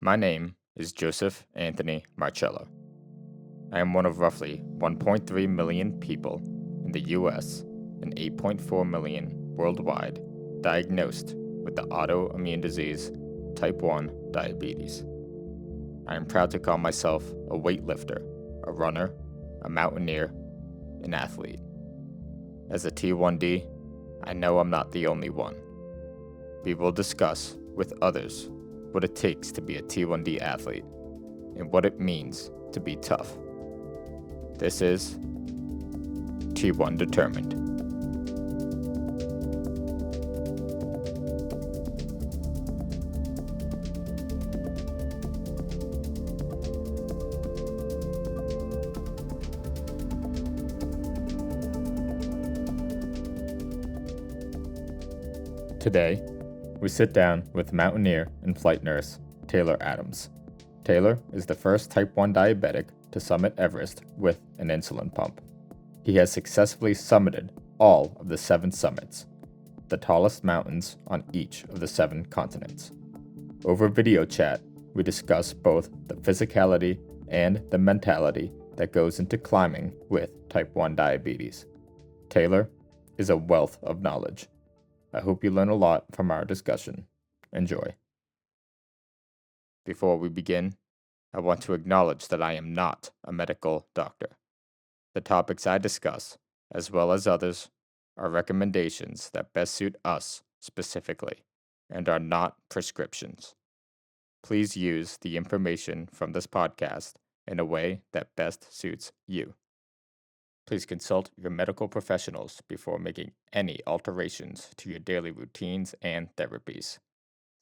My name is Joseph Anthony Marcello. I am one of roughly 1.3 million people in the US and 8.4 million worldwide diagnosed with the autoimmune disease type 1 diabetes. I am proud to call myself a weightlifter, a runner, a mountaineer, an athlete. As a T1D, I know I'm not the only one. We will discuss with others what it takes to be a T1D athlete and what it means to be tough. This is T1 Determined. Today, we sit down with mountaineer and flight nurse Taylor Adams. Taylor is the first type 1 diabetic to summit Everest with an insulin pump. He has successfully summited all of the 7 summits, the tallest mountains on each of the 7 continents. Over video chat, we discuss both the physicality and the mentality that goes into climbing with type 1 diabetes. Taylor is a wealth of knowledge. I hope you learn a lot from our discussion. Enjoy. Before we begin, I want to acknowledge that I am not a medical doctor. The topics I discuss, as well as others, are recommendations that best suit us specifically and are not prescriptions. Please use the information from this podcast in a way that best suits you. Please consult your medical professionals before making any alterations to your daily routines and therapies.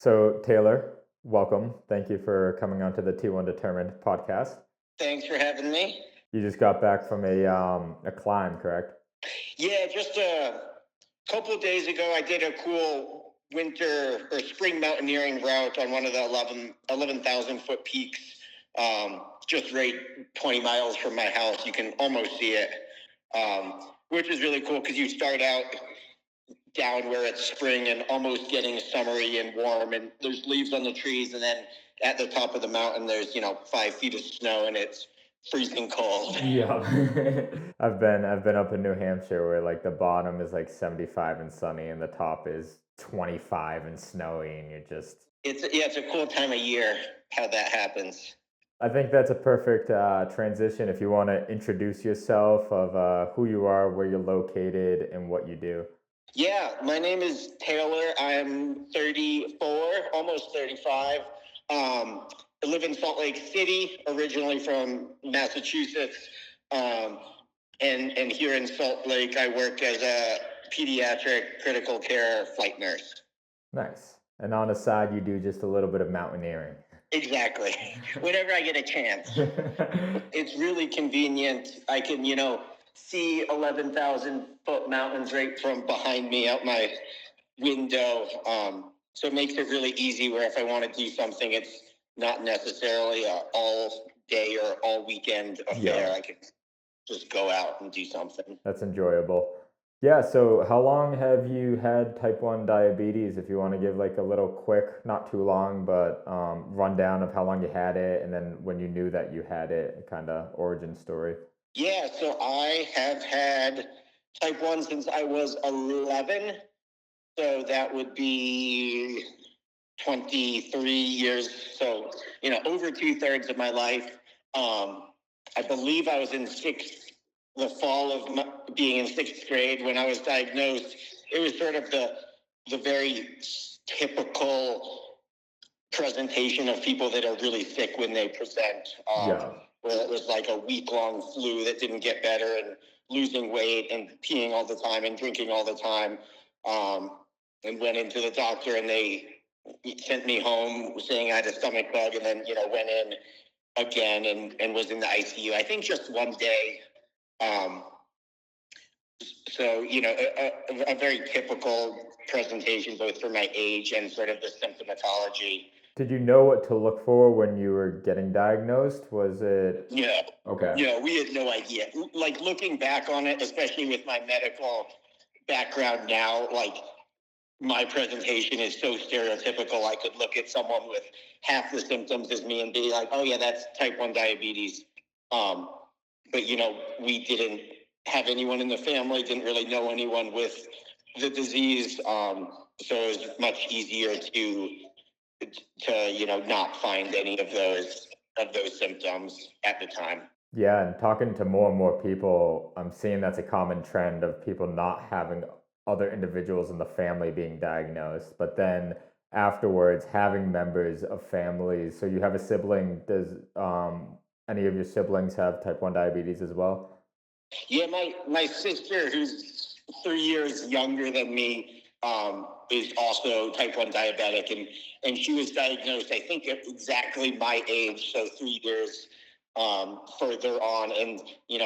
So, Taylor, welcome. Thank you for coming on to the T1 Determined podcast. Thanks for having me. You just got back from a climb, correct? Yeah, just a couple of days ago, I did a cool winter or spring mountaineering route on one of the 11,000 foot peaks, just right 20 miles from my house. You can almost see it, which is really cool because you start out down where it's spring and almost getting summery and warm, and there's leaves on the trees, and then at the top of the mountain, there's 5 feet of snow, and it's freezing cold. Yeah. I've been up in New Hampshire where like the bottom is like 75 and sunny and the top is 25 and snowy and you're just It's a cool time of year how that happens. I think that's a perfect transition if you want to introduce yourself of who you are, where you're located, and what you do. Yeah, my name is Taylor. I'm 34, almost 35. I live in Salt Lake City, originally from Massachusetts. And here in Salt Lake, I work as a pediatric critical care flight nurse. Nice. And on the side, you do just a little bit of mountaineering. Exactly. Whenever I get a chance. It's really convenient. I can, see 11,000 foot mountains right from behind me out my window. So it makes it really easy where if I want to do something, it's not necessarily a all day or all weekend affair. Yeah. I can just go out and do something. That's enjoyable. Yeah, so how long have you had type 1 diabetes? If you want to give like a little quick, not too long, but rundown of how long you had it and then when you knew that you had it, kind of origin story. Yeah, so I have had type 1 since I was 11. So that would be 23 years. So, over 2/3 of my life. I believe I was in the fall of being in 6th grade when I was diagnosed. It was sort of the very typical presentation of people that are really sick when they present. Yeah. Where it was like a week-long flu that didn't get better, and losing weight and peeing all the time and drinking all the time. And went into the doctor and they sent me home saying I had a stomach bug, and then, went in again and was in the ICU, I think just one day. So, a very typical presentation, both for my age and sort of the symptomatology. Did you know what to look for when you were getting diagnosed? Was it? Yeah. Okay. Yeah, we had no idea. Like, looking back on it, especially with my medical background now, like, my presentation is so stereotypical. I could look at someone with half the symptoms as me and be like, "Oh yeah, that's type 1 diabetes." Um, but we didn't have anyone in the family, didn't really know anyone with the disease, so it was much easier to not find any of those symptoms at the time. Yeah, and talking to more and more people, I'm seeing that's a common trend of people not having other individuals in the family being diagnosed, but then afterwards having members of families. So you have a sibling. Does any of your siblings have type 1 diabetes as well? Yeah, my sister, who's 3 years younger than me, is also type 1 diabetic, and she was diagnosed, I think, at exactly my age, so 3 years further on. And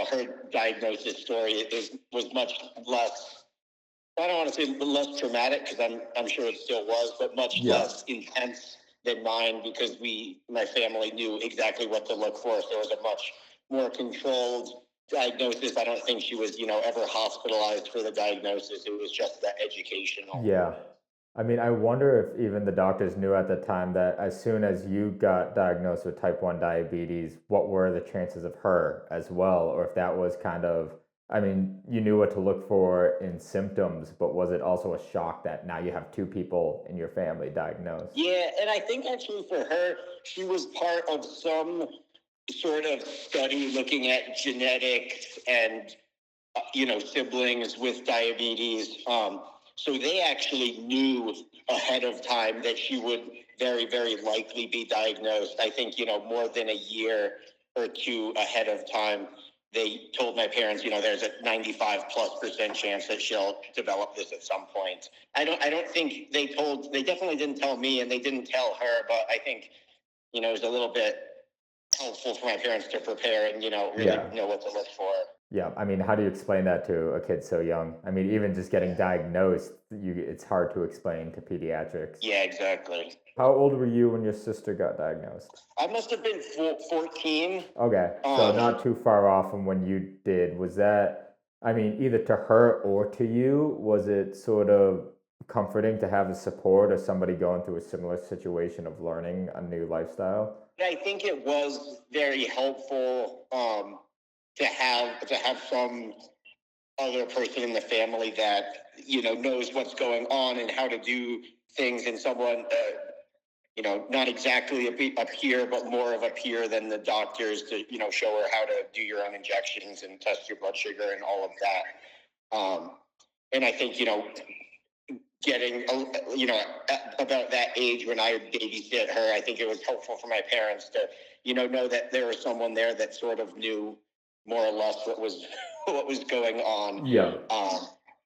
her diagnosis story was much less. I don't want to say less traumatic, because I'm sure it still was, but much Yeah. less intense than mine, because my family knew exactly what to look for. So it was a much more controlled diagnosis. I don't think she was, ever hospitalized for the diagnosis. It was just that educational. Yeah. I mean, I wonder if even the doctors knew at the time that as soon as you got diagnosed with type 1 diabetes, what were the chances of her as well? Or if that was kind of, I mean, you knew what to look for in symptoms, but was it also a shock that now you have two people in your family diagnosed? Yeah, and I think actually for her, she was part of some sort of study looking at genetics and siblings with diabetes. So they actually knew ahead of time that she would very, very likely be diagnosed. I think, more than a year or two ahead of time, they told my parents, there's a 95+% chance that she'll develop this at some point. I don't think they definitely didn't tell me, and they didn't tell her, but I think, it was a little bit helpful for my parents to prepare and, really Yeah. know what to look for. Yeah. I mean, how do you explain that to a kid so young? I mean, even just getting diagnosed, it's hard to explain to pediatrics. Yeah, exactly. How old were you when your sister got diagnosed? I must have been 14. Okay, so not too far off from when you did. Was that, I mean, either to her or to you, was it sort of comforting to have the support of somebody going through a similar situation of learning a new lifestyle? I think it was very helpful, to have some other person in the family that knows what's going on and how to do things, and someone not exactly a peer, but more of a peer than the doctors, to show her how to do your own injections and test your blood sugar and all of that. And I think getting about that age when I babysit her, I think it was helpful for my parents to know that there was someone there that sort of knew more or less what was what was going on. Yeah.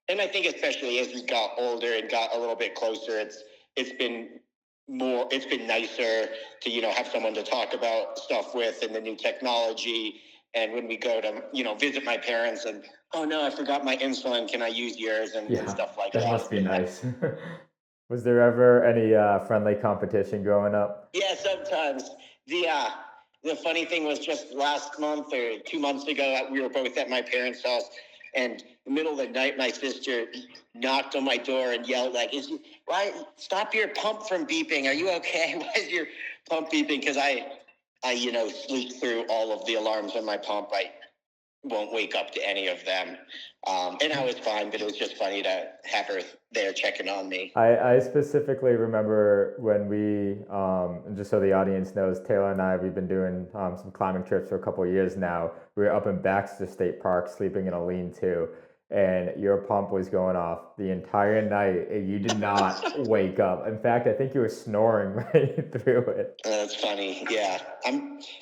And I think especially as we got older and got a little bit closer, it's been nicer to have someone to talk about stuff with, and the new technology. And when we go to visit my parents, and oh no, I forgot my insulin, can I use yours, and Yeah, stuff like that that. must be nice. Was there ever any friendly competition growing up? Yeah, sometimes. The funny thing was, just last month or 2 months ago, we were both at my parents' house, and in the middle of the night, my sister knocked on my door and yelled like, why, stop your pump from beeping? Are you okay? Why is your pump beeping? Because I sleep through all of the alarms on my pump. I won't wake up to any of them. And I was fine, but it was just funny to have her there checking on me. I specifically remember when and just so the audience knows, Taylor and I, we've been doing some climbing trips for a couple of years now. We were up in Baxter State Park sleeping in a lean-to, and your pump was going off the entire night, and you did not wake up. In fact, I think you were snoring right through it. That's funny. Yeah,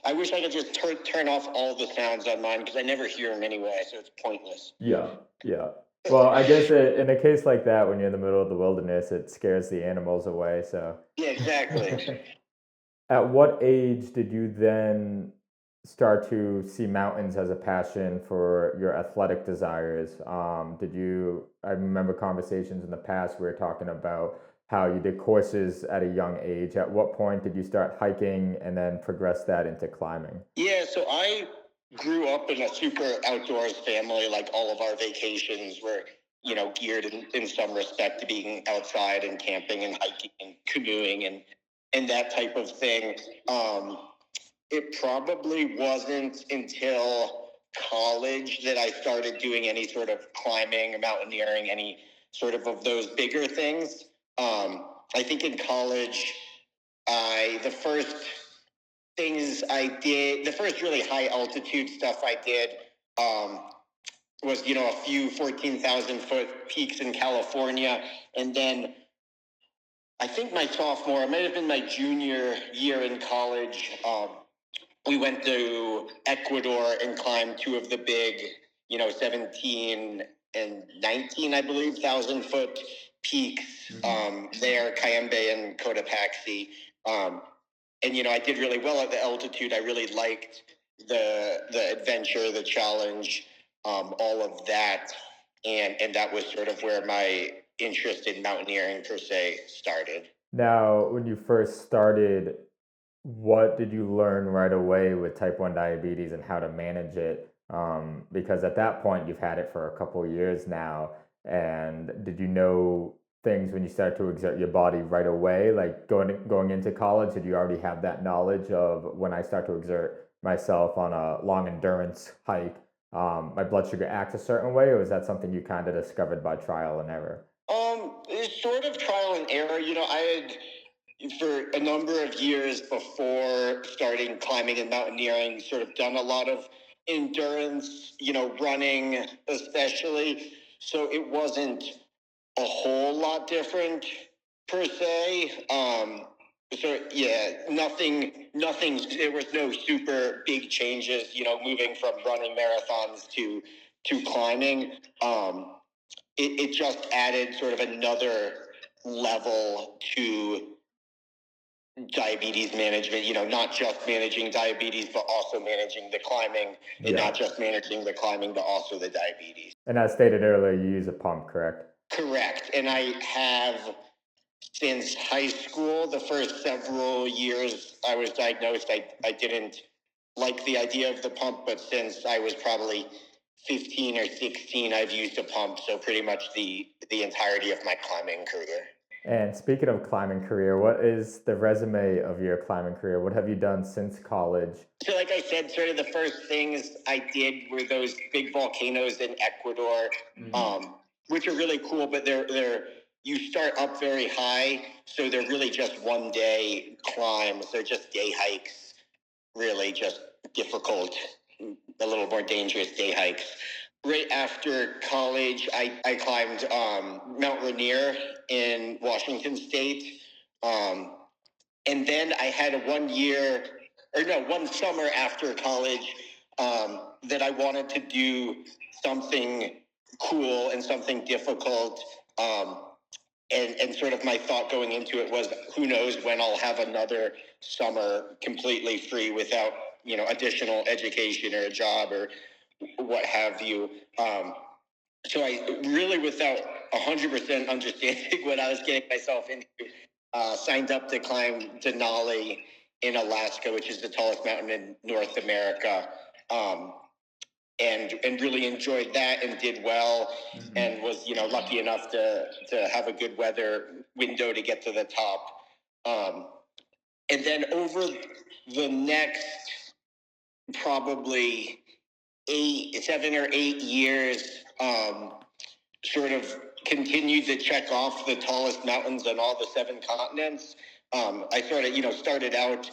I wish I could just turn off all the sounds on mine, because I never hear them anyway, so it's pointless. Yeah, yeah. Well, I guess in a case like that, when you're in the middle of the wilderness, it scares the animals away. So, Yeah, exactly. at what age did you then start to see mountains as a passion for your athletic desires? I remember conversations in the past we were talking about how you did courses at a young age. At what point did you start hiking and then progress that into climbing? Yeah, so I grew up in a super outdoors family. Like, all of our vacations were geared in some respect to being outside and camping and hiking and canoeing and that type of thing. It probably wasn't until college that I started doing any sort of climbing or mountaineering, any sort of those bigger things. I think in college, the first things I did, the first really high altitude stuff I did, was, a few 14,000 foot peaks in California. And then I think my sophomore, it might have been my junior year in college, we went to Ecuador and climbed two of the big, 17 and 19, I believe, 1,000 foot peaks there, Cayambe and Cotopaxi. And, I did really well at the altitude. I really liked the adventure, the challenge, all of that. And that was sort of where my interest in mountaineering per se started. Now, when you first started, what did you learn right away with type 1 diabetes and how to manage it? Because at that point, you've had it for a couple of years now. And did you know things when you started to exert your body right away? Like going into college, did you already have that knowledge of when I start to exert myself on a long endurance hike, my blood sugar acts a certain way, or was that something you kind of discovered by trial and error? It's sort of trial and error. I had, for a number of years before starting climbing and mountaineering, sort of done a lot of endurance, running especially. So it wasn't a whole lot different per se. So yeah, nothing. There was no super big changes, moving from running marathons to climbing. It just added sort of another level to diabetes management, not just managing diabetes, but also managing the climbing, and not just managing the climbing, but also the diabetes. And as stated earlier, you use a pump, correct? Correct. And I have since high school, the first several years I was diagnosed, I didn't like the idea of the pump, but since I was probably 15 or 16, I've used a pump. So pretty much the entirety of my climbing career. And speaking of climbing career, what is the resume of your climbing career? What have you done since college? So like I said, sort of the first things I did were those big volcanoes in Ecuador, which are really cool, but they're you start up very high, so they're really just one day climbs. They're just day hikes, really just difficult, a little more dangerous day hikes. Right after college, I climbed Mount Rainier in Washington State. Um, and then I had one summer after college, that I wanted to do something cool and something difficult. And sort of my thought going into it was, who knows when I'll have another summer completely free without, additional education or a job or what have you. So I really, without 100% understanding what I was getting myself into, signed up to climb Denali in Alaska, which is the tallest mountain in North America, and really enjoyed that and did well, and was lucky enough to have a good weather window to get to the top. And then over the next probably 7 or 8 years, sort of continued to check off the tallest mountains on all the 7 continents. I started out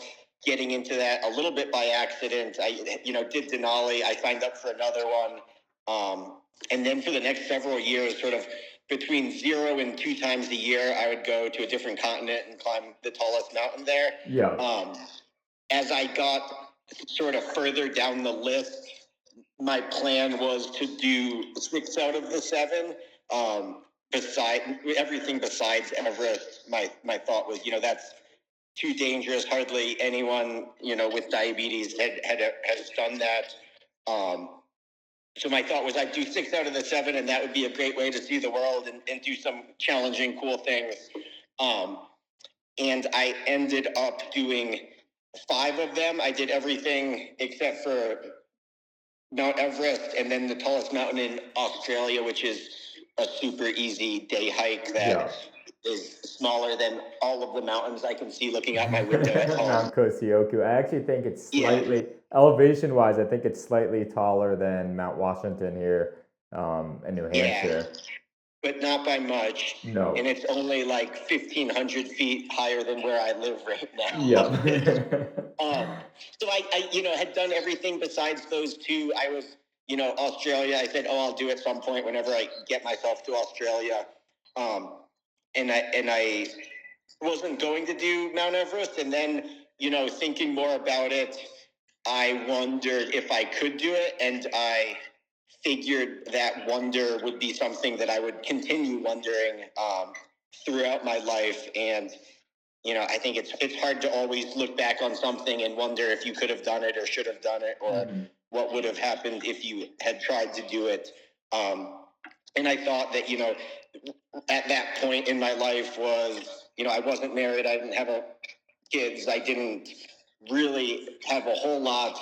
getting into that a little bit by accident. I, did Denali. I signed up for another one. And then for the next several years, sort of between 0 and 2 times a year, I would go to a different continent and climb the tallest mountain there. Yeah. As I got sort of further down the list, my plan was to do 6 out of the 7. Beside everything besides Everest, my thought was, that's too dangerous. Hardly anyone, with diabetes has done that. So my thought was I'd do 6 out of the 7, and that would be a great way to see the world and do some challenging, cool things. And I ended up doing 5 of them. I did everything except for Mount Everest, and then the tallest mountain in Australia, which is a super easy day hike that Yeah. is smaller than all of the mountains I can see looking out my window at home. Mount Kosioku. I actually think it's Yeah, slightly, elevation wise, I think it's slightly taller than Mount Washington here in New yeah, Hampshire. but not by much. And No. it's only like 1,500 feet higher than where I live right now. Yep. So I had done everything besides those two. I was, Australia. I said, oh, I'll do at some point whenever I get myself to Australia. Um, and I wasn't going to do Mount Everest. And then, thinking more about it, I wondered if I could do it. And I figured that wonder would be something that I would continue wondering throughout my life. And I think it's hard to always look back on something and wonder if you could have done it or should have done it, or what would have happened if you had tried to do it. And I thought that, at that point in my life was, I wasn't married. I didn't have kids. I didn't really have a whole lot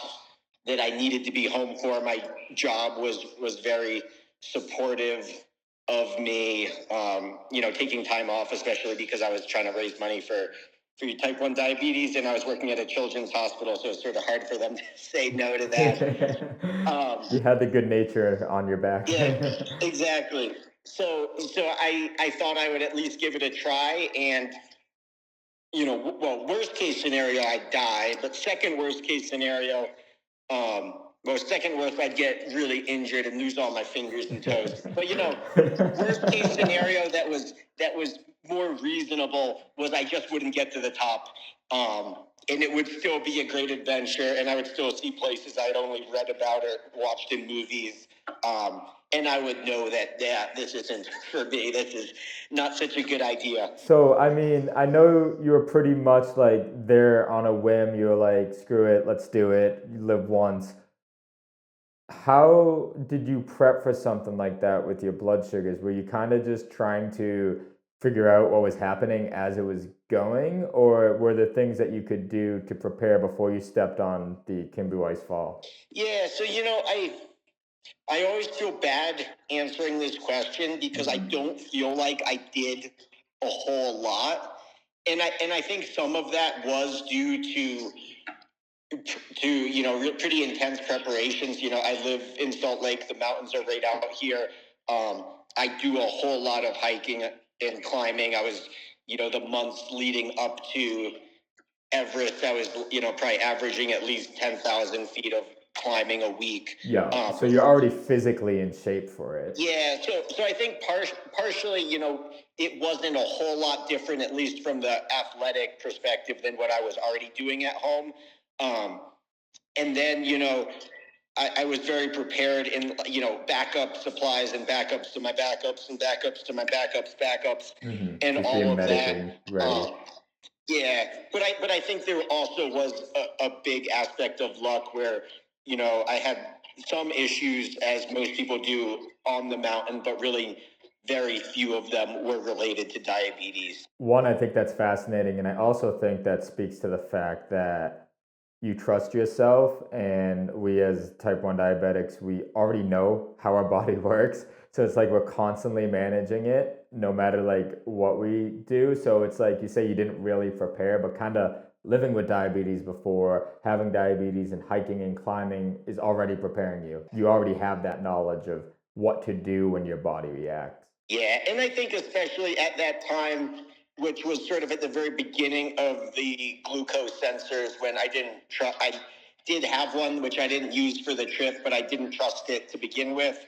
that I needed to be home for. My job was very supportive of me, taking time off, especially because I was trying to raise money for type 1 diabetes, and I was working at a children's hospital, so it's sort of hard for them to say no to that. You had the good nature on your back. Yeah, exactly. So I thought I would at least give it a try, and worst case scenario, I'd die, but second worst case scenario, second worst, I'd get really injured and lose all my fingers and toes. But worst case scenario that was more reasonable was I just wouldn't get to the top, and it would still be a great adventure, and I would still see places I'd only read about or watched in movies. And I would know that, yeah, this isn't for me. This is not such a good idea. So, I mean, I know you were pretty much like there on a whim. You were like, screw it, let's do it. You live once. How did you prep for something like that with your blood sugars? Were you kind of just trying to figure out what was happening as it was going, or were there things that you could do to prepare before you stepped on the Kimby Weiss fall? Yeah, so I always feel bad answering this question because I don't feel like I did a whole lot. And I think some of that was due to pretty intense preparations. I live in Salt Lake. The mountains are right out here. I do a whole lot of hiking and climbing. I was, the months leading up to Everest, I was, probably averaging at least 10,000 feet of climbing a week. Yeah, so you're already physically in shape for it. Yeah, so I think partially, it wasn't a whole lot different, at least from the athletic perspective, than what I was already doing at home. And then, I was very prepared in, backup supplies and backups to my backups and backups to my backups, and Just all being of that. medically ready. Yeah, but I think there also was a big aspect of luck where, I had some issues, as most people do on the mountain, but really very few of them were related to diabetes. One, I think that's fascinating, and I also think that speaks to the fact that you trust yourself, and we as type 1 diabetics, we already know how our body works. So it's like we're constantly managing it no matter like what we do. So it's like you say you didn't really prepare, but kind of living with diabetes before, having diabetes and hiking and climbing is already preparing you. You already have that knowledge of what to do when your body reacts. Yeah, and I think especially at that time, which was sort of at the very beginning of the glucose sensors, when I did have one, which I didn't use for the trip, but I didn't trust it to begin with.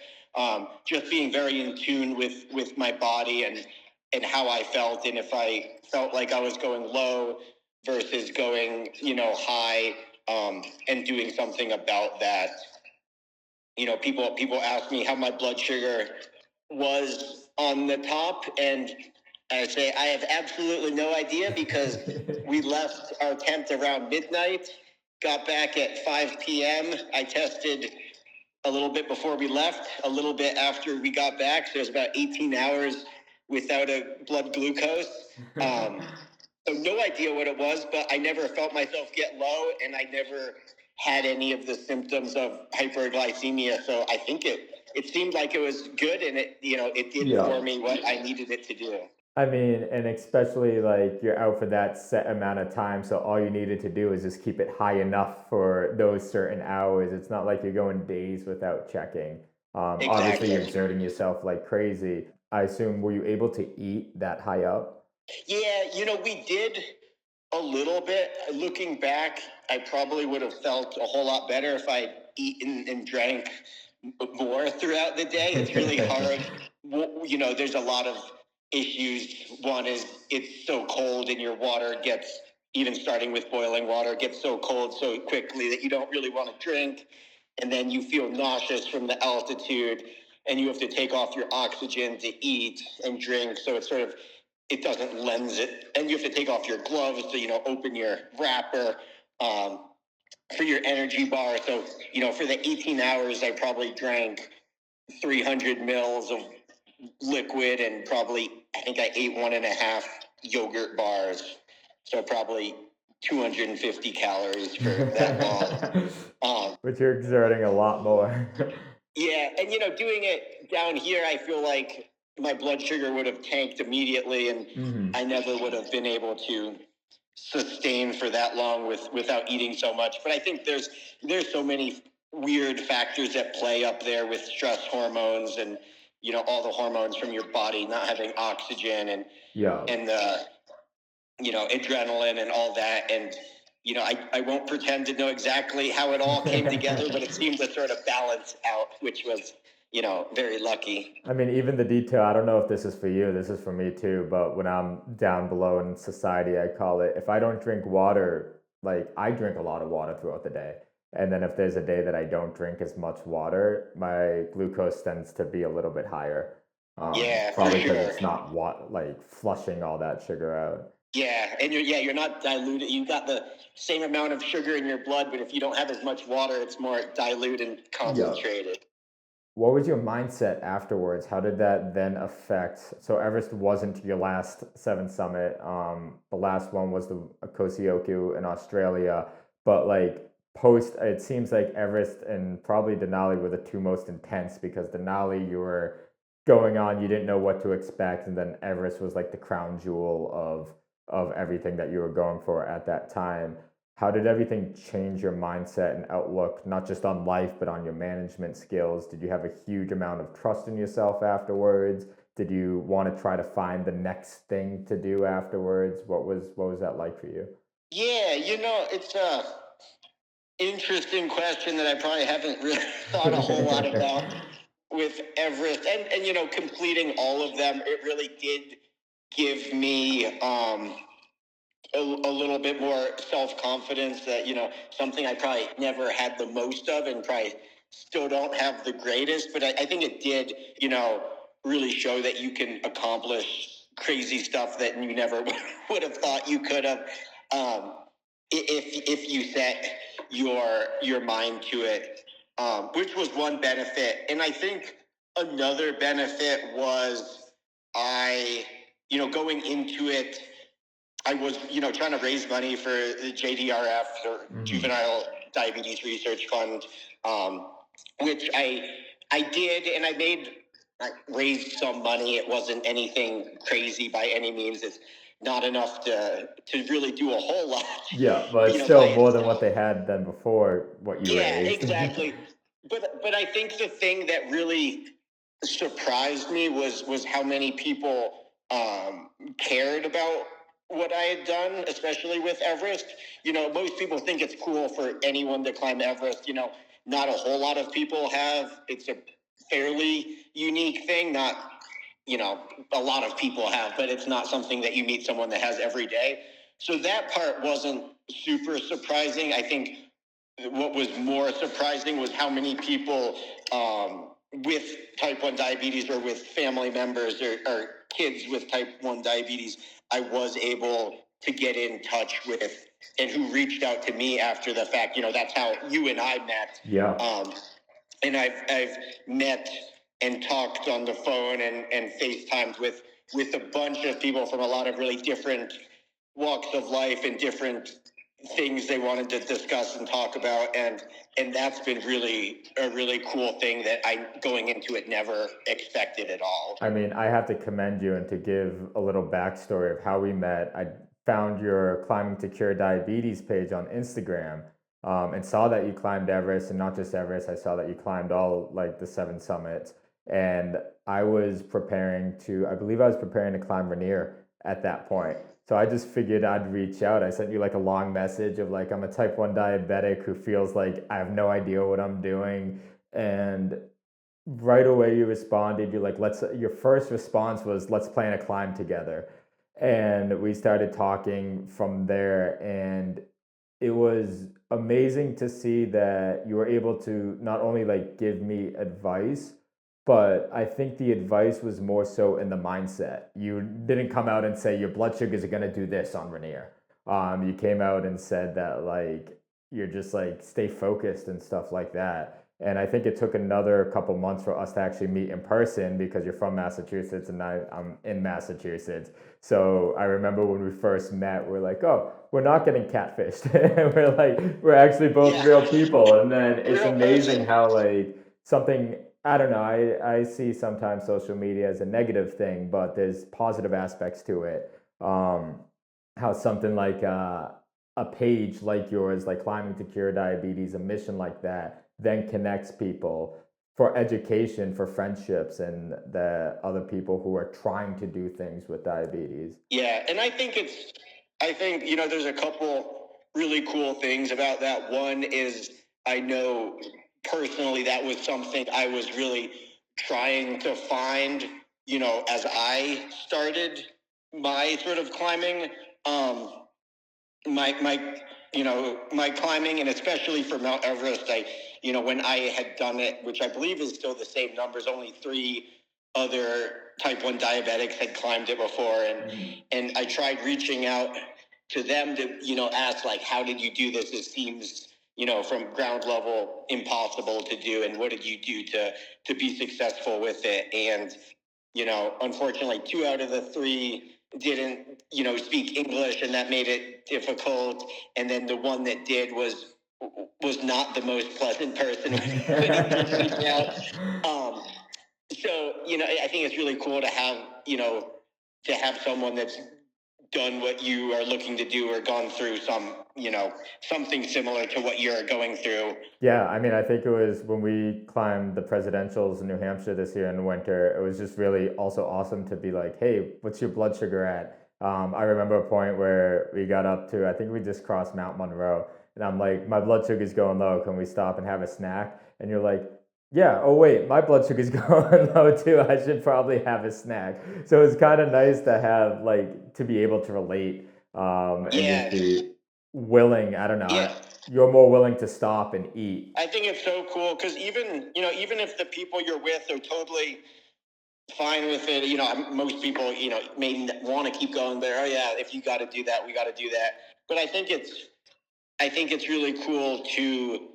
Just being very in tune with my body and how I felt, and if I felt like I was going low versus going, high, and doing something about that. People ask me how my blood sugar was on the top, and I say I have absolutely no idea because we left our tent around midnight, got back at 5 p.m. I tested a little bit before we left, a little bit after we got back, so it was about 18 hours without a blood glucose. So no idea what it was, but I never felt myself get low, and I never had any of the symptoms of hyperglycemia. So I think it seemed like it was good, and it did Yeah. for me what I needed it to do. I mean, and especially like you're out for that set amount of time, so all you needed to do is just keep it high enough for those certain hours. It's not like you're going days without checking. Obviously, you're Exactly. exerting yourself like crazy. I assume, were you able to eat that high up? Yeah, we did a little bit. Looking back, I probably would have felt a whole lot better if I'd eaten and drank more throughout the day. It's really hard. There's a lot of issues. One is it's so cold, and your water gets, even starting with boiling water, gets so cold so quickly that you don't really want to drink. And then you feel nauseous from the altitude, and you have to take off your oxygen to eat and drink. So it's sort of, it doesn't lend it. And you have to take off your gloves to, open your wrapper for your energy bar. So, for the 18 hours, I probably drank 300 mils of liquid, and probably, I think I ate 1.5 yogurt bars. So probably 250 calories for that long. But you're exerting a lot more. Yeah, and doing it down here, I feel like my blood sugar would have tanked immediately, and Hmm. I never would have been able to sustain for that long without eating so much. But I think there's so many weird factors at play up there with stress hormones, and all the hormones from your body not having oxygen, and Yeah. and the adrenaline and all that. And I won't pretend to know exactly how it all came together, but it seemed to sort of balance out, which was very lucky. I mean, even the detail, I don't know if this is for you, this is for me too, but when I'm down below in society, I call it, if I don't drink water, like I drink a lot of water throughout the day. And then if there's a day that I don't drink as much water, my glucose tends to be a little bit higher. Yeah, for Probably because sure. it's not like flushing all that sugar out. Yeah, and you're not diluted. You got the same amount of sugar in your blood, but if you don't have as much water, it's more dilute and Yeah. concentrated. What was your mindset afterwards? How did that then affect? So Everest wasn't your last seven summit. The last one was the Kosioku in Australia. But like post, it seems like Everest and probably Denali were the two most intense because Denali you were going on, you didn't know what to expect, and then Everest was like the crown jewel of everything that you were going for at that time. How did everything change your mindset and outlook, not just on life, but on your management skills? Did you have a huge amount of trust in yourself afterwards? Did you want to try to find the next thing to do afterwards? What was that like for you? Yeah, it's a interesting question that I probably haven't really thought a whole lot about with Everest, and completing all of them. It really did give me a little bit more self-confidence, that something I probably never had the most of, and probably still don't have the greatest, but I think it did really show that you can accomplish crazy stuff that you never would have thought you could have, if you set your mind to it, which was one benefit. And I think another benefit was, I going into it, I was, trying to raise money for the JDRF, or Hmm. Juvenile Diabetes Research Fund, which I did, and I raised some money. It wasn't anything crazy by any means. It's not enough to really do a whole lot, Yeah, but it's by still more than what itself. they had than before what you Yeah, raised. exactly. But I think the thing that really surprised me was how many people cared about what I had done, especially with Everest. Most people think it's cool for anyone to climb Everest. Not a whole lot of people have. It's a fairly unique thing. Not, a lot of people have, but it's not something that you meet someone that has every day. So that part wasn't super surprising. I think what was more surprising was how many people with type 1 diabetes, or with family members, or kids with type 1 diabetes, I was able to get in touch with, and who reached out to me after the fact. That's how you and I met. Yeah. And I've met and talked on the phone, and FaceTimed with a bunch of people from a lot of really different walks of life, and different things they wanted to discuss and talk about, and that's been really a really cool thing that I, going into it, never expected at all. I mean, I have to commend you, and to give a little backstory of how we met. I found your Climbing to Cure Diabetes page on Instagram, and saw that you climbed Everest, and not just Everest. I saw that you climbed all like the seven summits, and I believe I was preparing to climb Rainier at that point. So I just figured I'd reach out. I sent you like a long message of like, I'm a type 1 diabetic who feels like I have no idea what I'm doing. And right away you responded. You're like, your first response was, let's plan a climb together. And we started talking from there. And it was amazing to see that you were able to not only like give me advice, but I think the advice was more so in the mindset. You didn't come out and say your blood sugars are going to do this on Rainier. You came out and said that like you're just like stay focused and stuff like that. And I think it took another couple months for us to actually meet in person, because you're from Massachusetts and I'm in Massachusetts. So I remember when we first met, we're like, oh, we're not getting catfished. We're like, we're actually both real people. And then it's Real amazing person. how like something, I don't know, I see sometimes social media as a negative thing, but there's positive aspects to it. How something like a page like yours, like Climbing to Cure Diabetes, a mission like that, then connects people for education, for friendships, and the other people who are trying to do things with diabetes. Yeah, and I think, there's a couple really cool things about that. One is, I know personally that was something I was really trying to find, as I started my sort of climbing. Um, my climbing, and especially for Mount Everest, when I had done it, which I believe is still the same numbers, only three other type 1 diabetics had climbed it before, and I tried reaching out to them to ask, like, how did you do this? It seems from ground level impossible to do, and what did you do to be successful with it? And unfortunately, two out of the three didn't, speak English, and that made it difficult. And then the one that did was not the most pleasant person when he did reach out. Um, so I think it's really cool to have someone that's done what you are looking to do, or gone through something similar to what you're going through. Yeah, I mean, I think it was when we climbed the presidentials in New Hampshire this year in the winter. It was just really also awesome to be like, hey, what's your blood sugar at? I remember a point where we got up to, I think we just crossed Mount Monroe, and I'm like, my blood sugar's going low. Can we stop and have a snack? And you're like, yeah, oh wait, my blood sugar's going low too. I should probably have a snack. So it's kind of nice to have like to be able to relate, and just Yeah. be willing. I don't know. Yeah. You're more willing to stop and eat. I think it's so cool because even if the people you're with are totally fine with it, most people, may want to keep going, but oh yeah, if you got to do that, we got to do that. But I think it's really cool to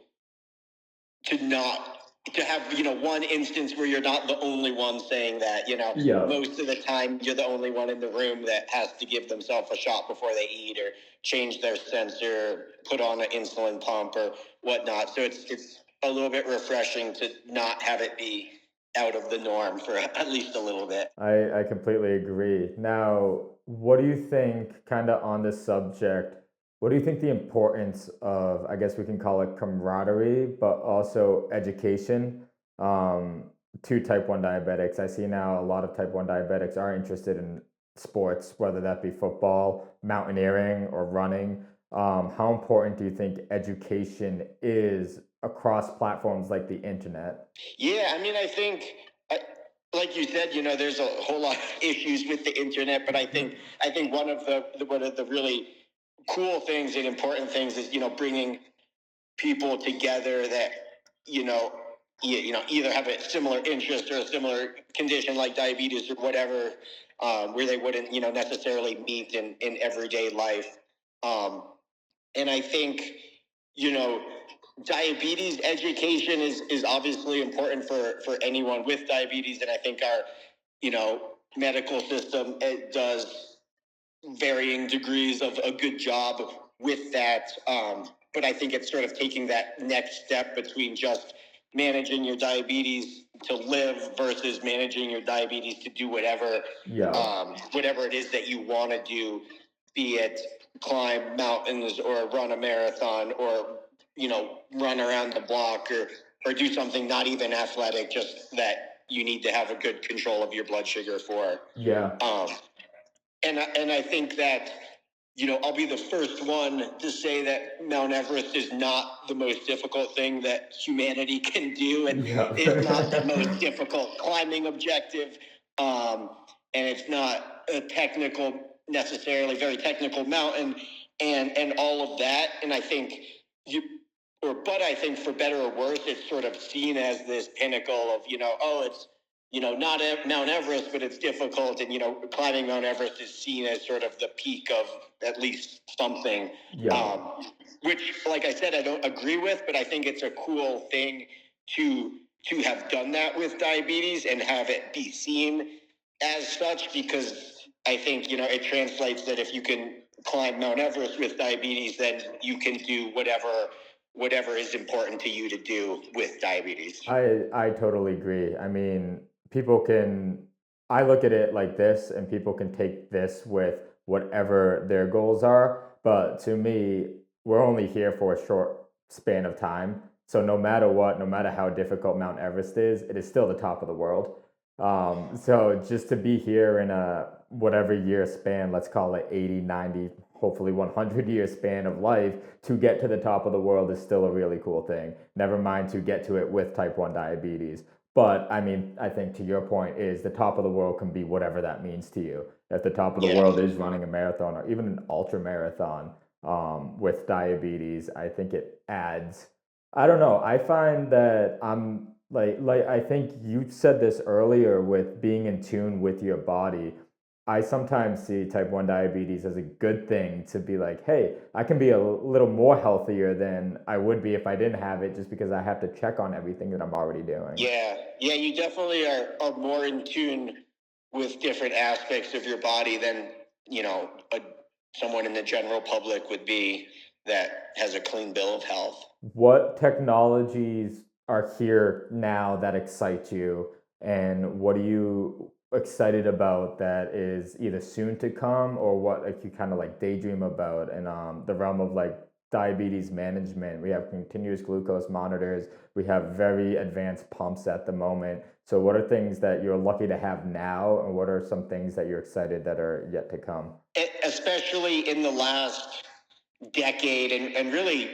not to have one instance where you're not the only one saying that. Yeah. Most of the time you're the only one in the room that has to give themselves a shot before they eat, or change their sensor, put on an insulin pump or whatnot. So it's a little bit refreshing to not have it be out of the norm for at least a little bit. I completely agree. Now, what do you think, kind of on this subject, what do you think the importance of, I guess we can call it camaraderie, but also education, um, to type 1 diabetics? I see now a lot of type 1 diabetics are interested in sports, whether that be football, mountaineering, or running. How important do you think education is across platforms like the internet? Yeah, I mean, I think, I, like you said, there's a whole lot of issues with the internet, but I think one of the really cool things and important things is bringing people together that you know either have a similar interest or a similar condition like diabetes or whatever, where they wouldn't necessarily meet in everyday life. Um, and I think you know diabetes education is obviously important for anyone with diabetes, and I think our medical system, it does varying degrees of a good job with that. But I think it's sort of taking that next step between just managing your diabetes to live versus managing your diabetes to do Yeah. whatever it is that you want to do, be it climb mountains or run a marathon or, run around the block or do something not even athletic, just that you need to have a good control of your blood sugar for. Yeah. And I think that, I'll be the first one to say that Mount Everest is not the most difficult thing that humanity can do, and Yeah. is not the most difficult climbing objective. And it's not a necessarily very technical mountain, and all of that. And I think but I think for better or worse, it's sort of seen as this pinnacle of, it's, not Mount Everest, but it's difficult. And, climbing Mount Everest is seen as sort of the peak of at least something. Yeah. Which, like I said, I don't agree with, but I think it's a cool thing to have done that with diabetes and have it be seen as such, because I think, it translates that if you can climb Mount Everest with diabetes, then you can do whatever is important to you to do with diabetes. I totally agree. I mean, people can I look at it like this, and people can take this with whatever their goals are, but to me, we're only here for a short span of time. So no matter what, no matter how difficult Mount Everest is, it is still the top of the world. So just to be here in a whatever year span, let's call it 80, 90, hopefully 100-year span of life, to get to the top of the world is still a really cool thing. Never mind to get to it with type 1 diabetes. But I mean, I think to your point is the top of the world can be whatever that means to you. If the top of the world is running a marathon or even an ultra marathon with diabetes, I think it adds. I don't know. I find that I'm like I think you said this earlier with being in tune with your body. I sometimes see type 1 diabetes as a good thing to be like, hey, I can be a little more healthier than I would be if I didn't have it, just because I have to check on everything that I'm already doing. Yeah, you definitely are more in tune with different aspects of your body than, someone in the general public would be that has a clean bill of health. What technologies are here now that excite you, and what are you excited about that is either soon to come, or what like you kind of like daydream about in the realm of like diabetes management? We have continuous glucose monitors, we have very advanced pumps at the moment. So what are things that you're lucky to have now, and what are some things that you're excited that are yet to come? Especially in the last decade, and really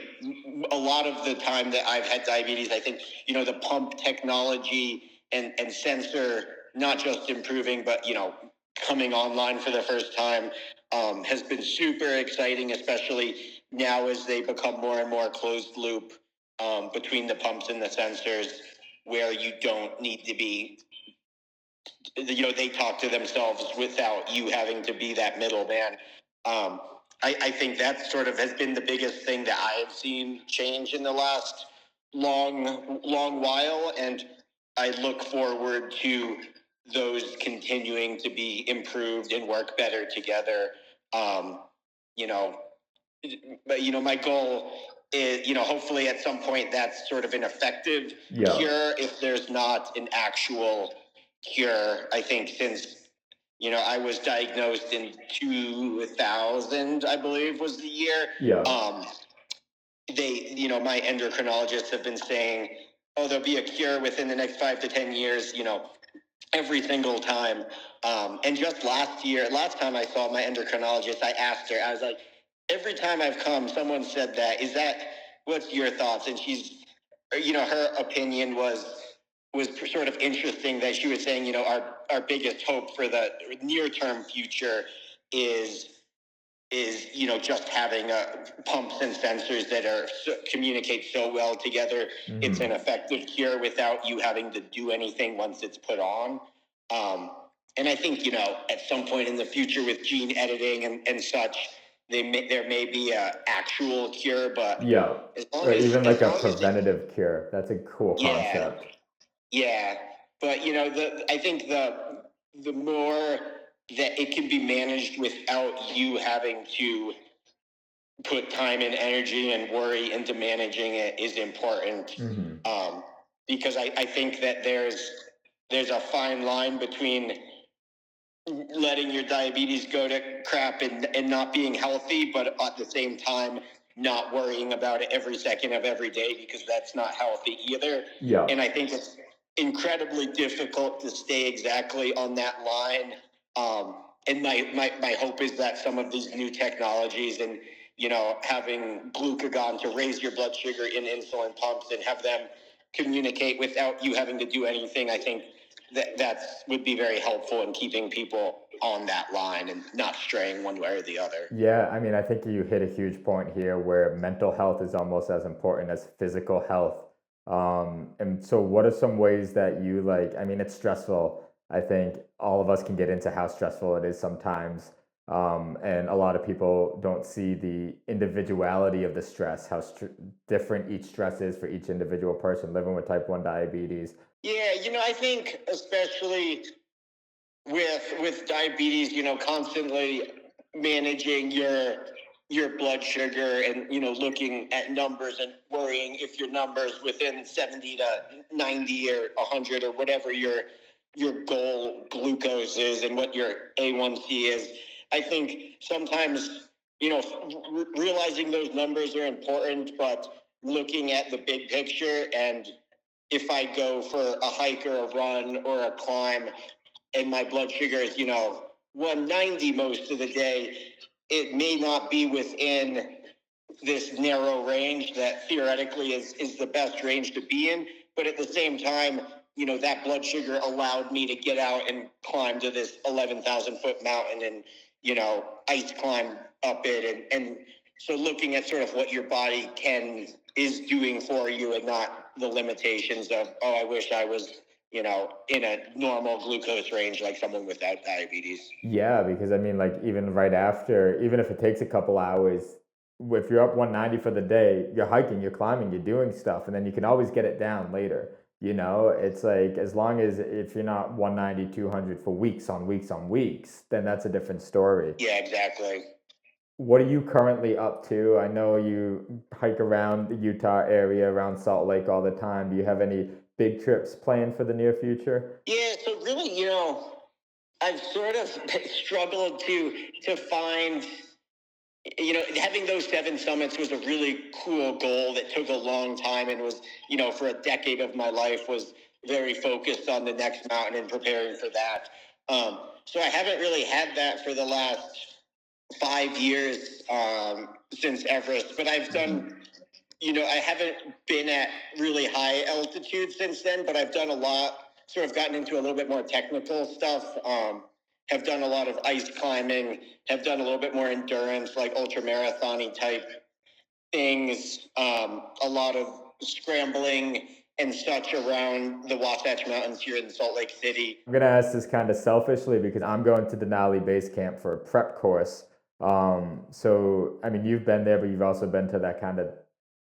a lot of the time that I've had diabetes, I think, the pump technology and sensor not just improving, but, coming online for the first time, has been super exciting, especially now as they become more and more closed loop, between the pumps and the sensors, where you don't need to be, they talk to themselves without you having to be that middleman. I think that sort of has been the biggest thing that I have seen change in the last long while, and I look forward to those continuing to be improved and work better together. Um, you know, but my goal is, hopefully at some point that's sort of an effective Yeah. cure, if there's not an actual cure. I think since I was diagnosed in 2000, I believe was the year. Yeah. My endocrinologists have been saying, oh, there'll be a cure within the next 5 to 10 years, every single time. And just last time I saw my endocrinologist, I asked her, I was like, every time I've come, someone said that. What's your thoughts? And her opinion was sort of interesting, that she was saying, our biggest hope for the near term future is just having pumps and sensors that communicate so well together. It's an effective cure without you having to do anything once it's put on. And I think, at some point in the future with gene editing and such, there may be a actual cure, but Yeah. as long Or as even like a long as preventative cure. That's a cool yeah, concept. yeah, but I think the more that it can be managed without you having to put time and energy and worry into managing it is important. Hmm. Because I think that there's a fine line between letting your diabetes go to crap and not being healthy, but at the same time, not worrying about it every second of every day, because that's not healthy either. Yeah. And I think it's incredibly difficult to stay exactly on that line. And my hope is that some of these new technologies and, having glucagon to raise your blood sugar in insulin pumps and have them communicate without you having to do anything, I think that would be very helpful in keeping people on that line and not straying one way or the other. Yeah, I mean, I think you hit a huge point here where mental health is almost as important as physical health. And so, what are some ways that you like? I mean, it's stressful. I think all of us can get into how stressful it is sometimes. And a lot of people don't see the individuality of the stress, how different each stress is for each individual person living with type 1 diabetes. Yeah, I think especially with diabetes, constantly managing your blood sugar and looking at numbers and worrying if your numbers within 70 to 90 or 100 or whatever your goal glucose is and what your A1C is. I think sometimes realizing those numbers are important, but looking at the big picture, and if I go for a hike or a run or a climb and my blood sugar is, 190 most of the day, it may not be within this narrow range that theoretically is the best range to be in. But at the same time, that blood sugar allowed me to get out and climb to this 11,000-foot mountain and, ice climb up it. And so looking at sort of what your body is doing for you and not the limitations of, oh, I wish I was, in a normal glucose range like someone without diabetes. Yeah, because I mean, like, even right after, even if it takes a couple hours, if you're up 190 for the day, you're hiking, you're climbing, you're doing stuff, and then you can always get it down later. It's like as long as if you're not 190, 200 for weeks on weeks on weeks, then that's a different story. Yeah, exactly. What are you currently up to? I know you hike around the Utah area, around Salt Lake all the time. Do you have any big trips planned for the near future? Yeah, so really, I've sort of struggled to find, having those 7 summits was a really cool goal that took a long time and was, for a decade of my life was very focused on the next mountain and preparing for that. So I haven't really had that for the last 5 years since Everest, but I've done, I haven't been at really high altitude since then, but I've done a lot, sort of gotten into a little bit more technical stuff. Have done a lot of ice climbing, have done a little bit more endurance, like ultra marathon type things, a lot of scrambling and such around the Wasatch Mountains here in Salt Lake City. I'm gonna ask this kind of selfishly because I'm going to Denali Base Camp for a prep course. So I mean, you've been there, but you've also been to that kind of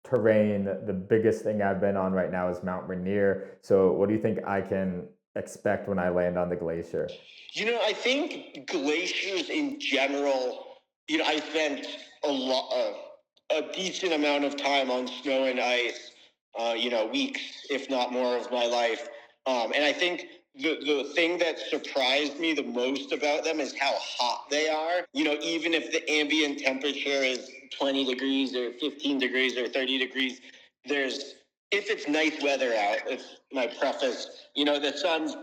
terrain. The biggest thing I've been on right now is Mount Rainier. So what do you think I can expect when I land on the glacier? I think glaciers in general, I spent a decent amount of time on snow and ice, weeks, if not more of my life. And I think the thing that surprised me the most about them is how hot they are. Even if the ambient temperature is 20 degrees or 15 degrees or 30 degrees, if it's nice weather out, it's my preface, the sun's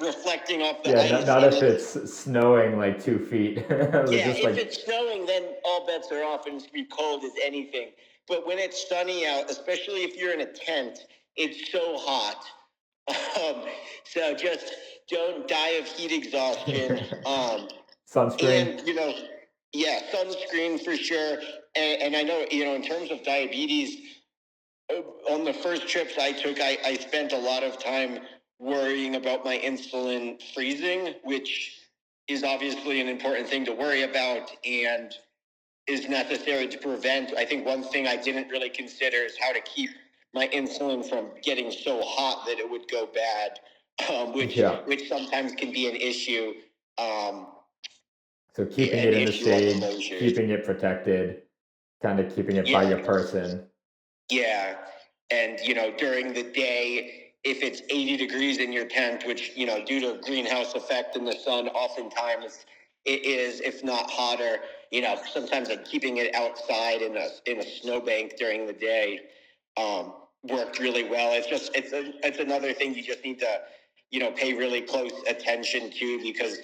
reflecting off the Yeah, ice. not if it's snowing like 2 feet. Yeah, Just if like it's snowing, then all bets are off and it's going to be cold as anything. But when it's sunny out, especially if you're in a tent, it's so hot. So just don't die of heat exhaustion. sunscreen. And, yeah, sunscreen for sure. And I know, in terms of diabetes, on the first trips I took, I spent a lot of time worrying about my insulin freezing, which is obviously an important thing to worry about and is necessary to prevent. I think one thing I didn't really consider is how to keep my insulin from getting so hot that it would go bad, Yeah. which sometimes can be an issue. So keeping it in the On the shade, glaciers. keeping it protected. kind of keeping it by your person. Yeah. And, during the day, if it's 80 degrees in your tent, which, due to greenhouse effect in the sun, oftentimes it is, if not hotter, sometimes like keeping it outside in a snowbank during the day worked really well. It's another thing you just need to, pay really close attention to, because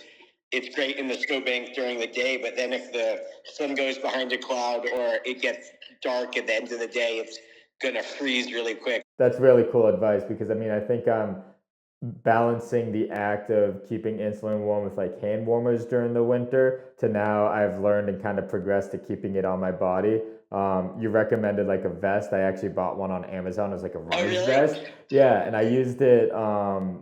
it's great in the snowbank during the day, but then if the sun goes behind a cloud or it gets dark at the end of the day, it's gonna freeze really quick. That's really cool advice, because I think I'm balancing the act of keeping insulin warm with like hand warmers during the winter to now I've learned and kind of progressed to keeping it on my body. You recommended like a vest. I actually bought one on Amazon. It was like a runner's really? vest. Yeah, and I used it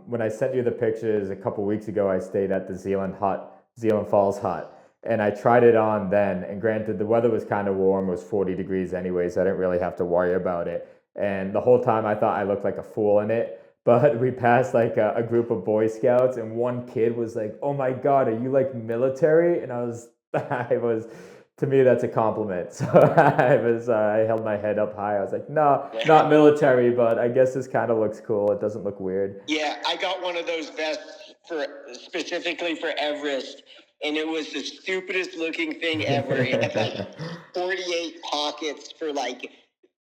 when I sent you the pictures a couple weeks ago. I stayed at the Zealand Falls hut, and I tried it on then. And granted, the weather was kind of warm. It was 40 degrees anyway, so I didn't really have to worry about it. And the whole time I thought I looked like a fool in it. But we passed like a group of Boy Scouts, and one kid was like, "Oh my God, are you like military?" And to me, that's a compliment. So I held my head up high. I was like, "No, not military, but I guess this kind of looks cool. It doesn't look weird." Yeah, I got one of those vests specifically for Everest, and it was the stupidest looking thing ever. It had like 48 pockets for like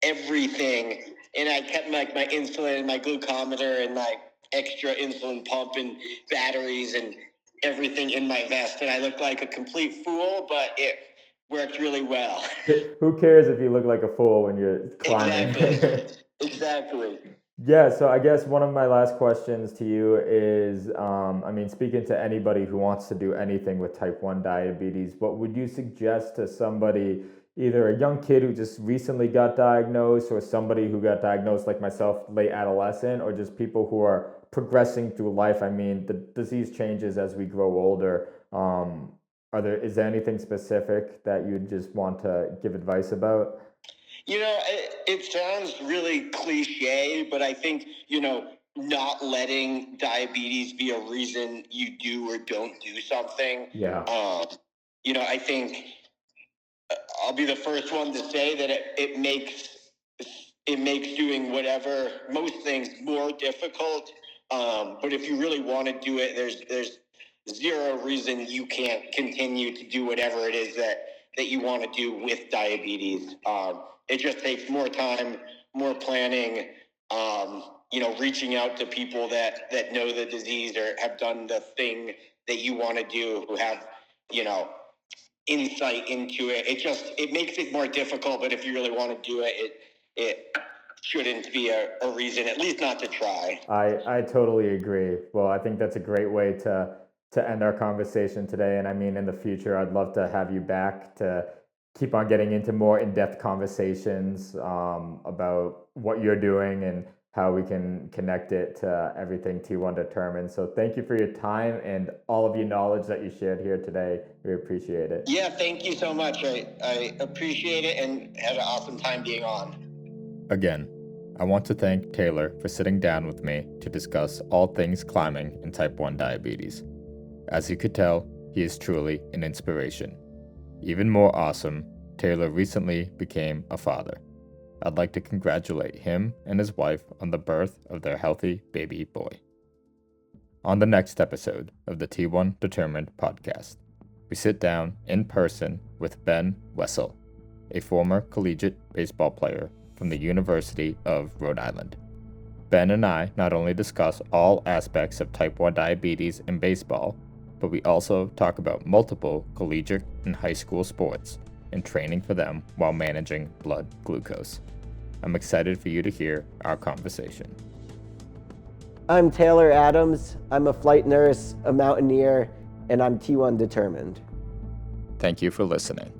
everything, and I kept like my insulin, my glucometer, and my extra insulin pump and batteries and everything in my vest, and I looked like a complete fool, but it worked really well. Who cares if you look like a fool when you're climbing? Exactly. Yeah, so I guess one of my last questions to you is, speaking to anybody who wants to do anything with type 1 diabetes, what would you suggest to somebody, either a young kid who just recently got diagnosed, or somebody who got diagnosed like myself, late adolescent, or just people who are progressing through life? I mean, the disease changes as we grow older. Is there anything specific that you'd just want to give advice about? It sounds really cliche, but I think, not letting diabetes be a reason you do or don't do something. Yeah. I think I'll be the first one to say that it makes doing most things more difficult. But if you really want to do it, there's zero reason you can't continue to do whatever it is that you want to do with diabetes. It just takes more time, more planning, reaching out to people that know the disease or have done the thing that you want to do, who have, insight into it. It makes it more difficult, but if you really want to do it, it shouldn't be a reason, at least not to try. I totally agree. Well, I think that's a great way to end our conversation today. And I mean, in the future, I'd love to have you back to keep on getting into more in-depth conversations about what you're doing and how we can connect it to everything T1 determined. So thank you for your time and all of your knowledge that you shared here today. We appreciate it. Yeah, thank you so much. I appreciate it and had an awesome time being on. Again, I want to thank Taylor for sitting down with me to discuss all things climbing and type 1 diabetes. As you could tell, he is truly an inspiration. Even more awesome, Taylor recently became a father. I'd like to congratulate him and his wife on the birth of their healthy baby boy. On the next episode of the T1 Determined podcast, we sit down in person with Ben Wessel, a former collegiate baseball player from the University of Rhode Island. Ben and I not only discuss all aspects of type 1 diabetes in baseball, but we also talk about multiple collegiate and high school sports and training for them while managing blood glucose. I'm excited for you to hear our conversation. I'm Taylor Adams. I'm a flight nurse, a mountaineer, and I'm T1 determined. Thank you for listening.